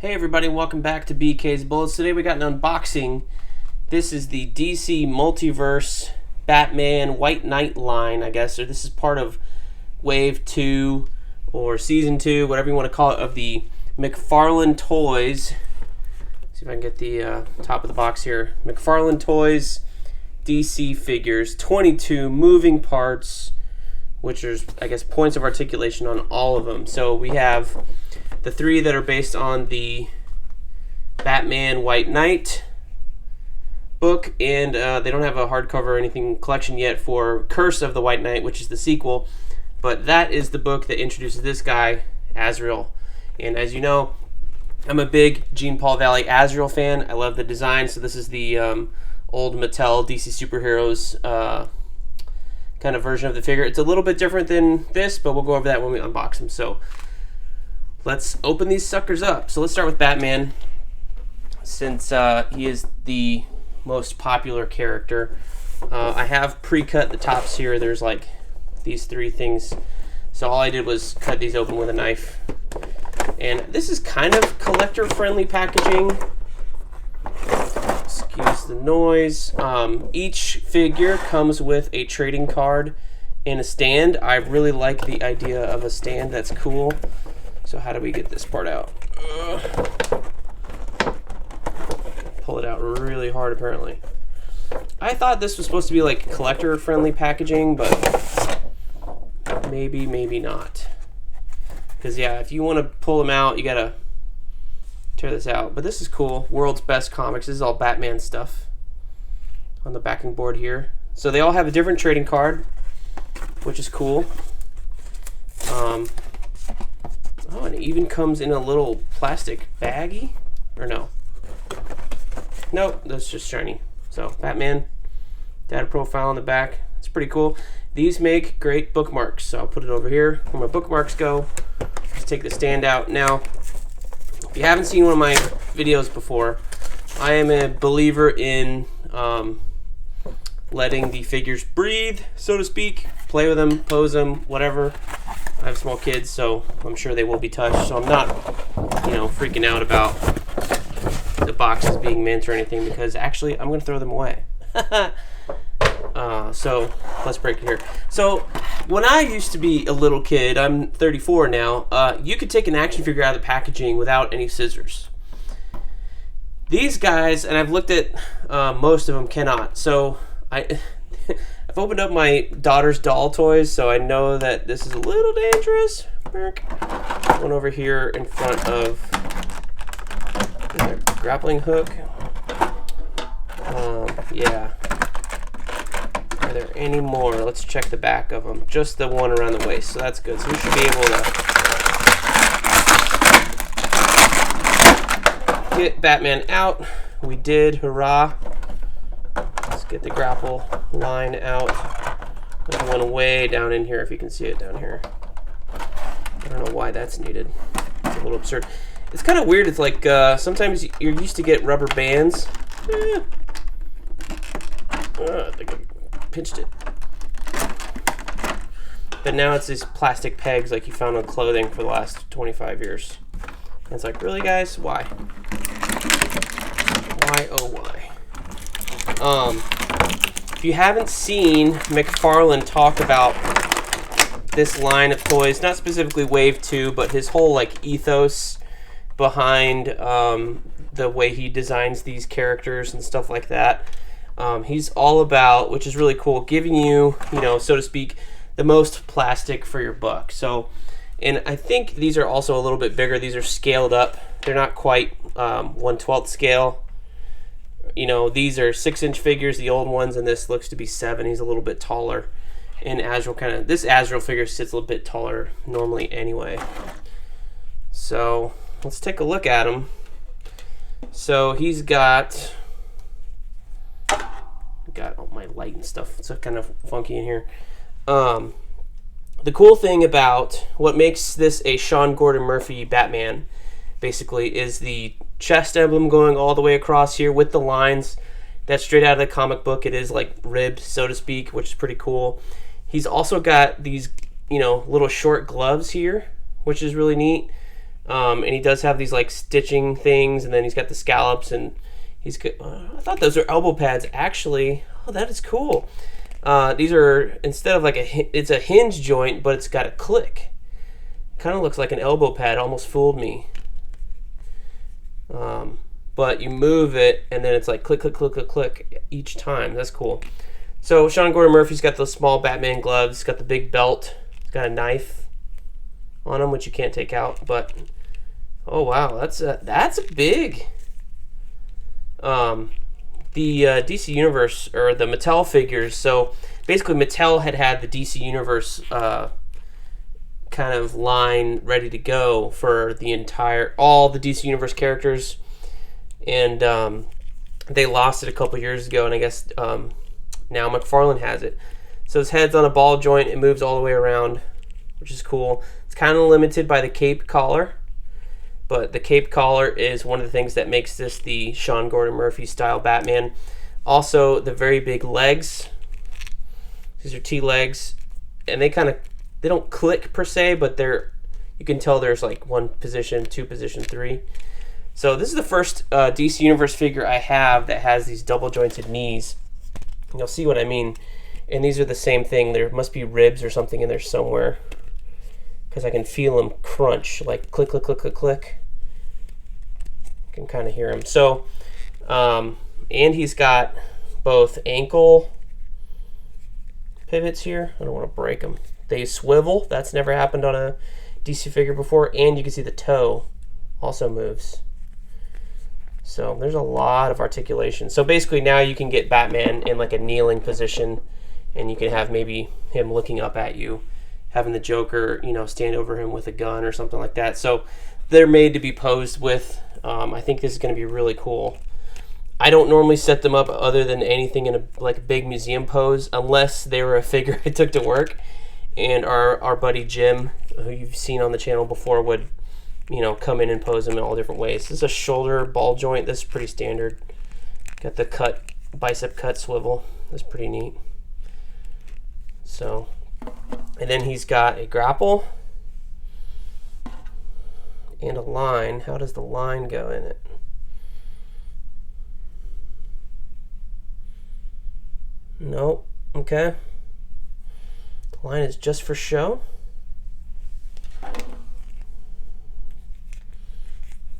Hey everybody, welcome back to BK's Bullets. Today we got an unboxing. This is the DC Multiverse Batman White Knight line, I guess, or this is part of Wave 2 or Season 2, whatever you want to call it, of the McFarlane Toys. Let's see if I can get the top of the box here. McFarlane Toys DC figures, 22 moving parts, which is, I guess, points of articulation on all of them. So we have the three that are based on the Batman White Knight book, and they don't have a hardcover or anything collection yet for Curse of the White Knight, which is the sequel, but that is the book that introduces this guy, Azrael. And as you know, I'm a big Jean Paul Valley Azrael fan. I love the design. So this is the old Mattel DC Superheroes kind of version of the figure. It's a little bit different than this, but we'll go over that when we unbox them. So let's open these suckers up. So let's start with Batman, since he is the most popular character. I have pre-cut the tops here. There's like these three things. So all I did was cut these open with a knife. And this is kind of collector-friendly packaging. Excuse the noise. Each figure comes with a trading card and a stand. I really like the idea of a stand. That's cool. So how do we get this part out? Pull it out really hard, apparently. I thought this was supposed to be like collector-friendly packaging, but maybe not. Because yeah, if you want to pull them out, you gotta tear this out. But this is cool. World's Best Comics. This is all Batman stuff on the backing board here. So they all have a different trading card, which is cool. Oh, and it even comes in a little plastic baggie, or no? Nope, that's just shiny. So Batman, data profile on the back. It's pretty cool. These make great bookmarks. So I'll put it over here where my bookmarks go. Let's take the stand out. Now, if you haven't seen one of my videos before, I am a believer in letting the figures breathe, so to speak. Play with them, pose them, whatever. I have small kids, so I'm sure they will be touched. So I'm not, freaking out about the boxes being mint or anything, because actually I'm going to throw them away. So let's break it here. So when I used to be a little kid, I'm 34 now, you could take an action figure out of the packaging without any scissors. These guys, and I've looked at most of them, cannot. So I've opened up my daughter's doll toys, so I know that this is a little dangerous. One over here in front of Grappling Hook. Yeah. Are there any more? Let's check the back of them. Just the one around the waist, so that's good. So we should be able to get Batman out. We did, hurrah. Let's get the grapple line out. There's one way down in here, if you can see it down here. I don't know why that's needed. It's a little absurd. It's kind of weird. It's like sometimes you're used to get rubber bands. I think I pinched it. But now it's these plastic pegs like you found on clothing for the last 25 years. And it's like, really, guys? Why? Why, oh why? If you haven't seen McFarlane talk about this line of toys, not specifically Wave 2, but his whole like ethos behind the way he designs these characters and stuff like that, he's all about, which is really cool, giving you, so to speak, the most plastic for your buck. So, and I think these are also a little bit bigger. These are scaled up. They're not quite 1/12 scale. These are 6-inch figures, the old ones, and this looks to be 7. He's a little bit taller. And Azrael this Azrael figure sits a little bit taller normally anyway. So let's take a look at him. So he's got all my light and stuff. It's kind of funky in here. The cool thing about what makes this a Sean Gordon Murphy Batman, basically, is the chest emblem going all the way across here with the lines. That's straight out of the comic book. It is like ribbed, so to speak, which is pretty cool. He's also got these, little short gloves here, which is really neat. And he does have these like stitching things, and then he's got the scallops, and he's good. I thought those are elbow pads. Actually, oh, that is cool. These are, instead of like it's a hinge joint, but it's got a click. Kind of looks like an elbow pad. Almost fooled me. But you move it, and then it's like click, click, click, click, click each time. That's cool. So Sean Gordon Murphy's got those small Batman gloves. He's got the big belt. He's got a knife on him, which you can't take out. But oh wow, that's a big. The DC Universe, or the Mattel figures. So basically, Mattel had the DC Universe kind of line ready to go for all the DC Universe characters, and they lost it a couple years ago, and I guess now McFarlane has it. So his head's on a ball joint. It moves all the way around, which is cool. It's kind of limited by the cape collar, but the cape collar is one of the things that makes this the Sean Gordon Murphy style Batman. Also, the very big legs. These are T-legs, and they don't click per se, but you can tell there's like 1 position, 2 position, 3. So this is the first DC Universe figure I have that has these double jointed knees. You'll see what I mean. And these are the same thing. There must be ribs or something in there somewhere, because I can feel them crunch, like click, click, click, click, click. You can kind of hear them. So, and he's got both ankle pivots here. I don't want to break them. They swivel. That's never happened on a DC figure before. And you can see the toe also moves. So there's a lot of articulation. So basically now you can get Batman in like a kneeling position, and you can have maybe him looking up at you, having the Joker, stand over him with a gun or something like that. So they're made to be posed with. I think this is going to be really cool. I don't normally set them up other than anything in a big museum pose, unless they were a figure I took to work, and our buddy Jim, who you've seen on the channel before, would come in and pose them in all different ways. This is a shoulder ball joint. This is pretty standard. Got the bicep cut swivel. That's pretty neat. So, and then he's got a grapple and a line. How does the line go in it? Nope. Okay. The line is just for show.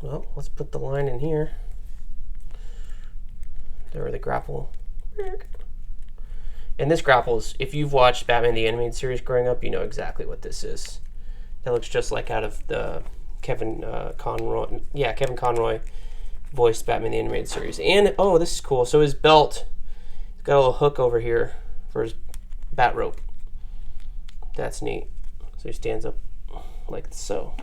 Well, let's put the line in here. There are the grapple. And this grapple is, if you've watched Batman the Animated Series growing up, you know exactly what this is. That looks just like out of the Kevin Conroy voiced Batman the Animated Series. And, oh, this is cool. So his belt, he's got a little hook over here for his bat rope. That's neat. So he stands up like so.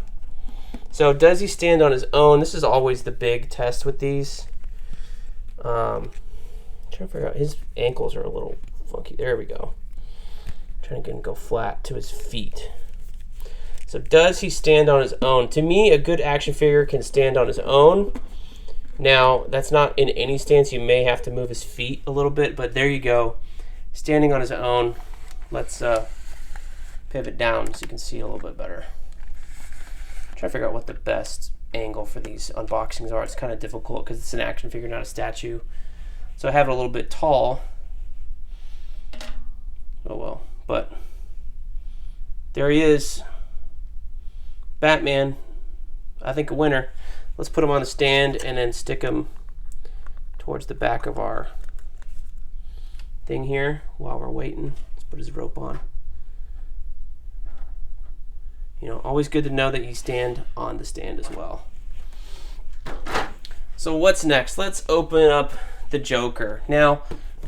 So does he stand on his own? This is always the big test with these. Trying to figure out, his ankles are a little funky. There we go. Trying to get him to go flat to his feet. So does he stand on his own? To me, a good action figure can stand on his own. Now, that's not in any stance. You may have to move his feet a little bit, but there you go. Standing on his own. Let's pivot down so you can see a little bit better. Try to figure out what the best angle for these unboxings are. It's kind of difficult because it's an action figure, not a statue. So I have it a little bit tall. Oh well, but there he is. Batman, I think a winner. Let's put him on the stand and then stick him towards the back of our thing here while we're waiting. Let's put his rope on. Always good to know that you stand on the stand as well. So what's next? Let's open up the Joker. Now,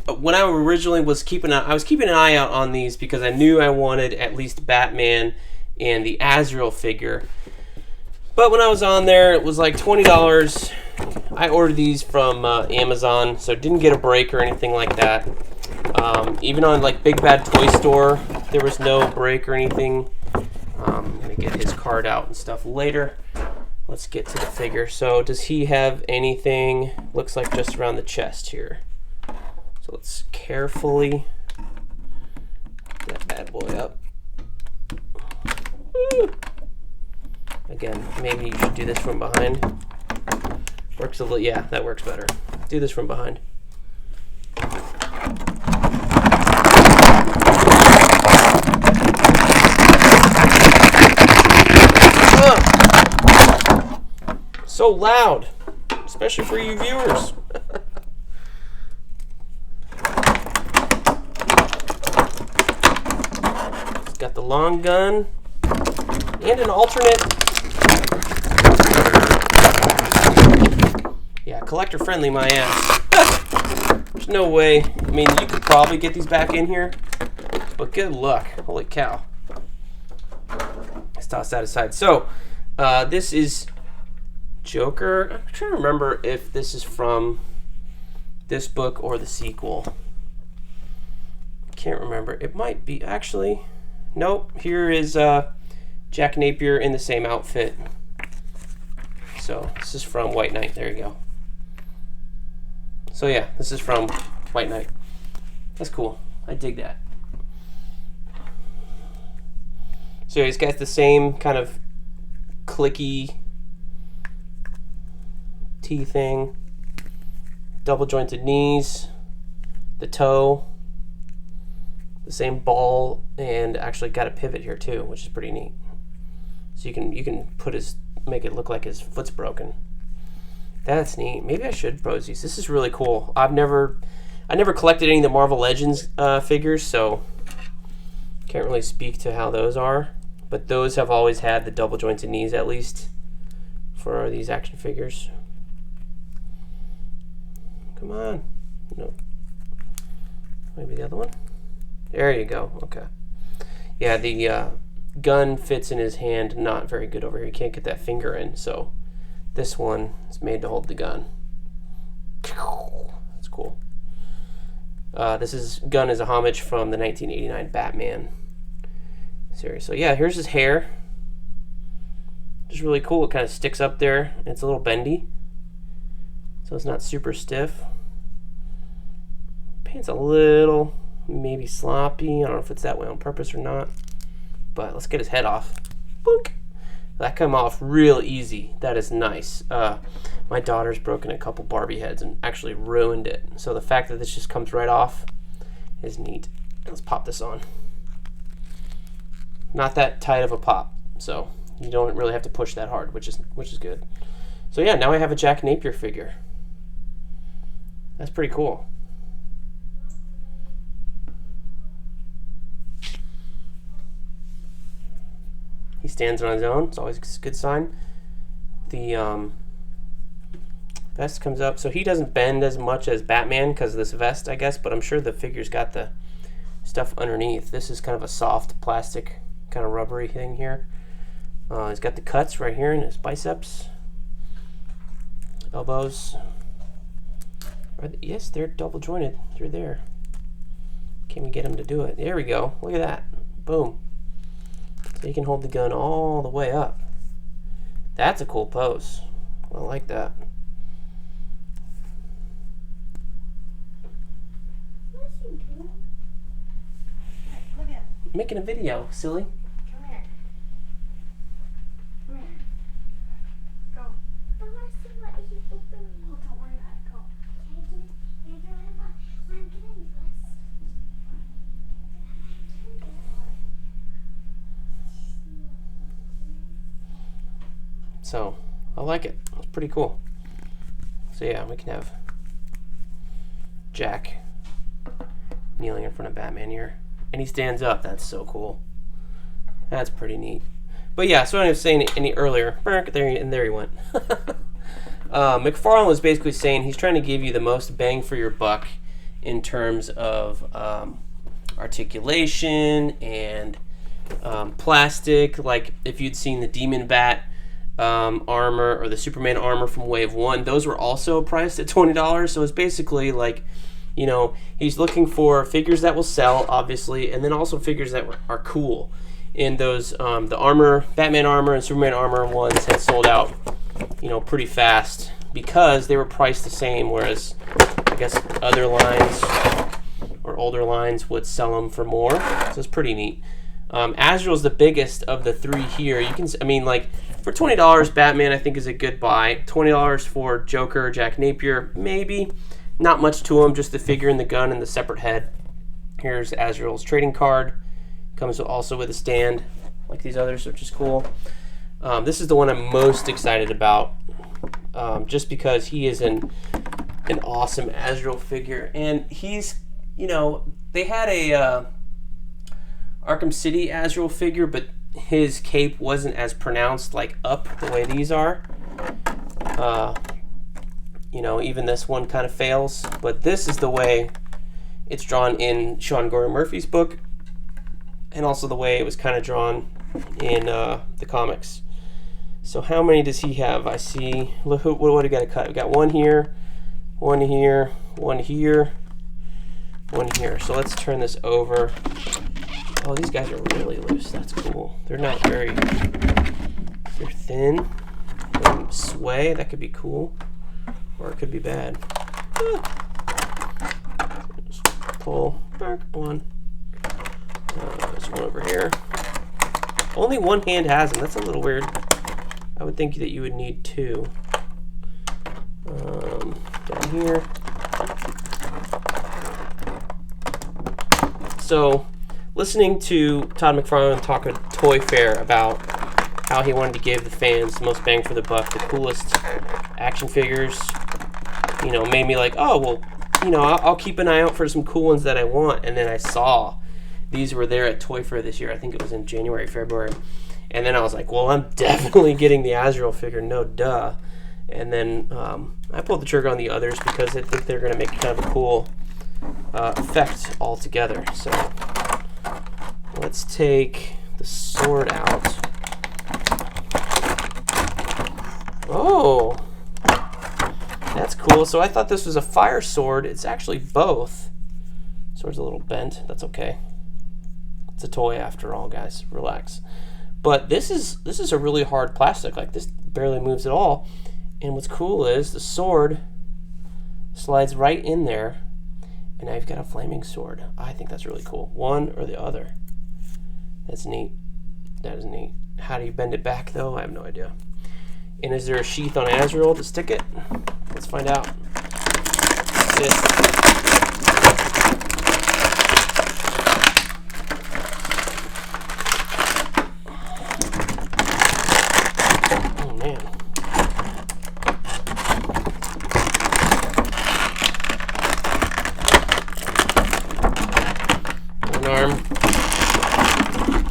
when I originally was keeping an eye out on these because I knew I wanted at least Batman and the Azrael figure. But when I was on there, it was like $20. I ordered these from Amazon, so didn't get a break or anything like that. Even on like Big Bad Toy Store, there was no break or anything. I'm going to get his card out and stuff later. Let's get to the figure. So does he have anything? Looks like just around the chest here. So let's carefully get that bad boy up. Woo! Again, maybe you should do this from behind. Works a little, yeah, that works better. Do this from behind. So loud, especially for you viewers. It's got the long gun and an alternate. Yeah, collector friendly, my ass. There's no way. I mean, you could probably get these back in here, but good luck. Holy cow. Let's toss that aside. So, this is Joker. I'm trying to remember if this is from this book or the sequel. Can't remember. It might be, actually. Nope. Here is Jack Napier in the same outfit. So this is from White Knight. There you go. So yeah, this is from White Knight. That's cool. I dig that. So he's got the same kind of clicky T thing, double jointed knees, the toe, the same ball, and actually got a pivot here too, which is pretty neat. So you can put make it look like his foot's broken. That's neat. Maybe I should pose these. This is really cool. I never collected any of the Marvel Legends figures, so can't really speak to how those are. But those have always had the double jointed knees, at least for these action figures. Come on. No. Maybe the other one. There you go. Okay. Yeah, the gun fits in his hand not very good over here. You can't get that finger in, so this one is made to hold the gun. That's cool. This gun is a homage from the 1989 Batman series. So yeah, here's his hair. Just really cool. It kind of sticks up there. It's a little bendy, so it's not super stiff. Paint's a little maybe sloppy. I don't know if it's that way on purpose or not. But let's get his head off. Boink. That came off real easy. That is nice. My daughter's broken a couple Barbie heads and actually ruined it. So the fact that this just comes right off is neat. Let's pop this on. Not that tight of a pop, so you don't really have to push that hard, which is good. So yeah, now I have a Jack Napier figure. That's pretty cool. He stands on his own. It's always a good sign. The vest comes up. So he doesn't bend as much as Batman because of this vest, I guess, but I'm sure the figure's got the stuff underneath. This is kind of a soft plastic, kind of rubbery thing here. He's got the cuts right here in his biceps, elbows. Yes, they're double jointed. They're there. Can we get him to do it? There we go. Look at that. Boom. So you can hold the gun all the way up. That's a cool pose. I like that. What's he doing? Look at him. Making a video, silly. Come here. Come here. Go. I want to see what he's opening. Oh, don't worry about it. Go. Can I get it? I'm getting this. So I like it. It's pretty cool. So yeah, we can have Jack kneeling in front of Batman here, and he stands up. That's so cool. That's pretty neat. But yeah, so I was saying any earlier, there he went. McFarlane was basically saying he's trying to give you the most bang for your buck in terms of articulation and plastic. Like if you'd seen the Demon Bat armor or the Superman armor from Wave 1, those were also priced at $20. So it's basically like, you know, he's looking for figures that will sell, obviously, and then also figures that are cool. And those the armor, Batman armor and Superman armor ones had sold out, you know, pretty fast because they were priced the same, whereas I guess other lines or older lines would sell them for more. So it's pretty neat. Azrael's the biggest of the three here. You can, I mean, like, For $20, Batman I think is a good buy. $20 for Joker or Jack Napier, maybe. Not much to him, just the figure and the gun and the separate head. Here's Azrael's trading card. Comes also with a stand, like these others, which is cool. This is the one I'm most excited about, just because he is an awesome Azrael figure. And he's, you know, they had a Arkham City Azrael figure, but his cape wasn't as pronounced, like up the way these are. You know, even this one kind of fails, but this is the way it's drawn in Sean Gore Murphy's book, and also the way it was kind of drawn in the comics. So how many does he have? I see, look, what do we got to cut? We got one here, one here, one here, one here. So let's turn this over. Oh, these guys are really loose. That's cool. They're not very, they're thin. They sway. That could be cool, or it could be bad. Just pull back one. There's one over here. Only one hand has them. That's a little weird. I would think that you would need two. Down here. So, listening to Todd McFarlane talk at Toy Fair about how he wanted to give the fans the most bang for the buck, the coolest action figures, you know, made me like, oh, well, you know, I'll keep an eye out for some cool ones that I want. And then I saw these were there at Toy Fair this year. I think it was in January, February. And then I was like, well, I'm definitely getting the Azrael figure, no duh. And then I pulled the trigger on the others because I think they're going to make kind of a cool effect altogether. So let's take the sword out. Oh, that's cool. So I thought this was a fire sword. It's actually both. Sword's a little bent. That's okay. It's a toy after all, guys. Relax. But this is a really hard plastic. Like, this barely moves at all. And what's cool is the sword slides right in there, and now you've got a flaming sword. I think that's really cool. One or the other. That's neat. That is neat. How do you bend it back, though? I have no idea. And is there a sheath on Azrael to stick it? Let's find out. That's it.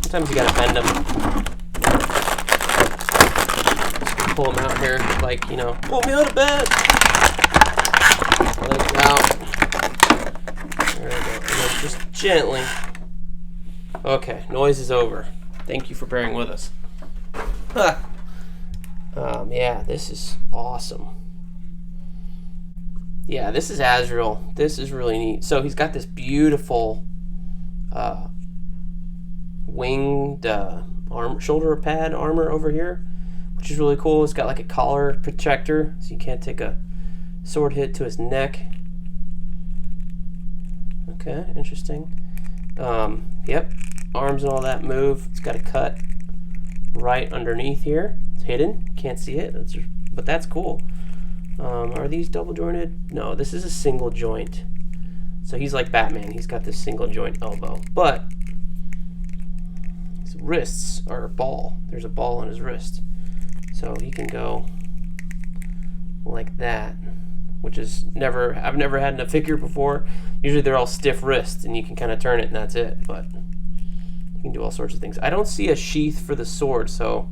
Sometimes you gotta bend them. Just pull them out here, like, you know, pull me out of bed. Legs out. There we go. And then just gently. Okay, noise is over. Thank you for bearing with us. Yeah, this is awesome. Yeah, this is Azrael. This is really neat. So he's got this beautiful winged shoulder pad armor over here, which is really cool. It's got like a collar protector, so you can't take a sword hit to his neck. Okay, interesting. Yep, arms and all that move. It's got a cut right underneath here. It's hidden, can't see it, but that's cool. Are these double jointed? No, this is a single joint. So he's like Batman. He's got this single joint elbow, but his wrists are a ball. There's a ball on his wrist, so he can go like that, which is I've never had in a figure before. Usually they're all stiff wrists, and you can kind of turn it, and that's it. But you can do all sorts of things. I don't see a sheath for the sword, so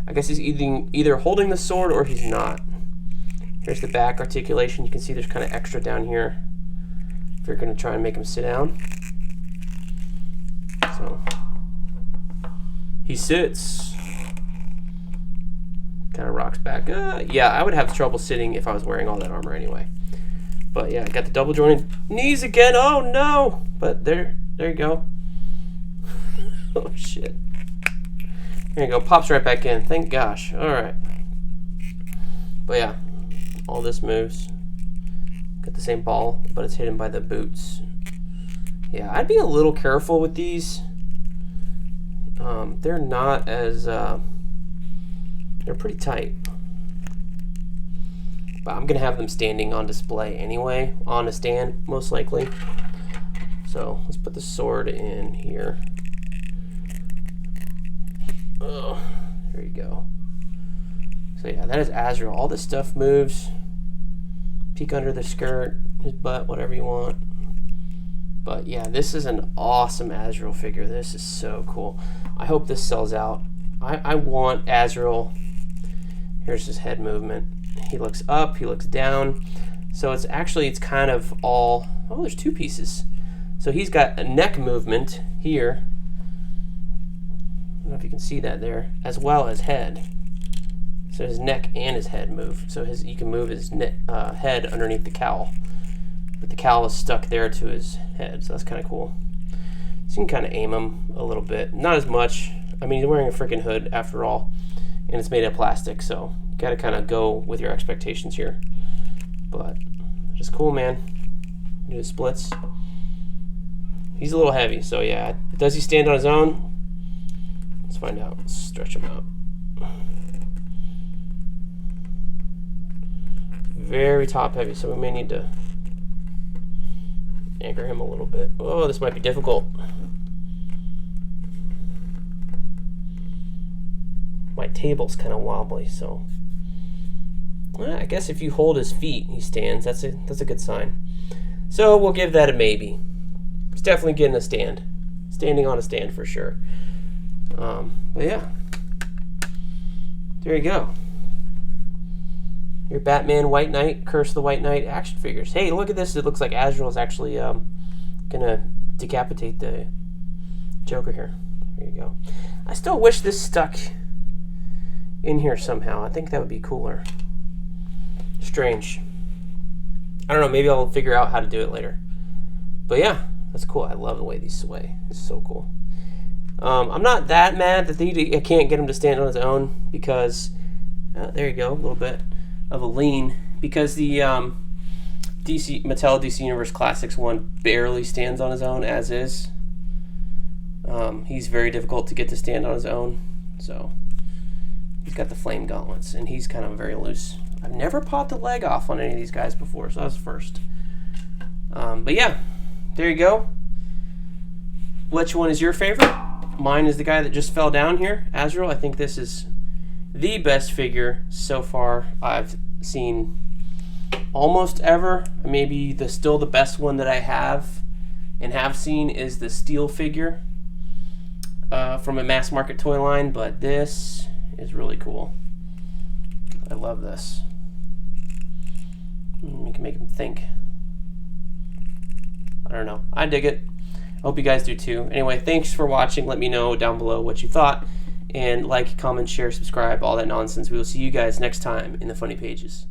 I guess he's either holding the sword or he's not. Here's the back articulation. You can see there's kind of extra down here if you're going to try and make him sit down. So he sits, kind of rocks back. Yeah, I would have trouble sitting if I was wearing all that armor anyway. But yeah, got the double jointed knees again. Oh no! But there you go. Oh shit. There you go. Pops right back in. Thank gosh. All right. But yeah, all this moves. Got the same ball, but it's hidden by the boots. Yeah, I'd be a little careful with these. They're not as They're pretty tight. But I'm going to have them standing on display anyway, on a stand, most likely. So let's put the sword in here. Oh, there you go. So yeah, that is Azrael. All this stuff moves. Peek under the skirt, his butt, whatever you want. But yeah, this is an awesome Azrael figure. This is so cool. I hope this sells out. I want Azrael. Here's his head movement. He looks up, he looks down. So it's kind of all, oh, there's two pieces. So he's got a neck movement here. I don't know if you can see that there, as well as head. So his neck and his head move. So you can move his head underneath the cowl. But the cowl is stuck there to his head, so that's kind of cool. So you can kind of aim him a little bit. Not as much. I mean, he's wearing a freaking hood after all, and it's made of plastic, so you got to kind of go with your expectations here. But just cool, man. Do the splits. He's a little heavy, so yeah. Does he stand on his own? Let's find out. Let's stretch him out. Very top heavy, so we may need to anchor him a little bit. Oh, this might be difficult. My table's kind of wobbly, so I guess if you hold his feet, he stands. That's a good sign. So we'll give that a maybe. He's definitely getting a stand. Standing on a stand for sure. But yeah, there you go. Your Batman White Knight, Curse of the White Knight action figures. Hey, look at this. It looks like Azrael is actually gonna decapitate the Joker here. There you go. I still wish this stuck in here somehow. I think that would be cooler. Strange. I don't know. Maybe I'll figure out how to do it later. But yeah, that's cool. I love the way these sway. It's so cool. I'm not that mad that I can't get him to stand on his own because there you go, a little bit of a lean, because the Mattel DC Universe Classics one barely stands on his own as is. He's very difficult to get to stand on his own, so he's got the flame gauntlets, and he's kind of very loose. I've never popped a leg off on any of these guys before, so that was the first. But yeah, there you go. Which one is your favorite? Mine is the guy that just fell down here, Azrael. I think this is the best figure so far I've seen almost ever. Maybe still the best one that I have and have seen is the steel figure from a mass market toy line, but this is really cool. I love this. You can make him think. I don't know. I dig it. I hope you guys do too. Anyway, thanks for watching. Let me know down below what you thought. And like, comment, share, subscribe, all that nonsense. We will see you guys next time in the funny pages.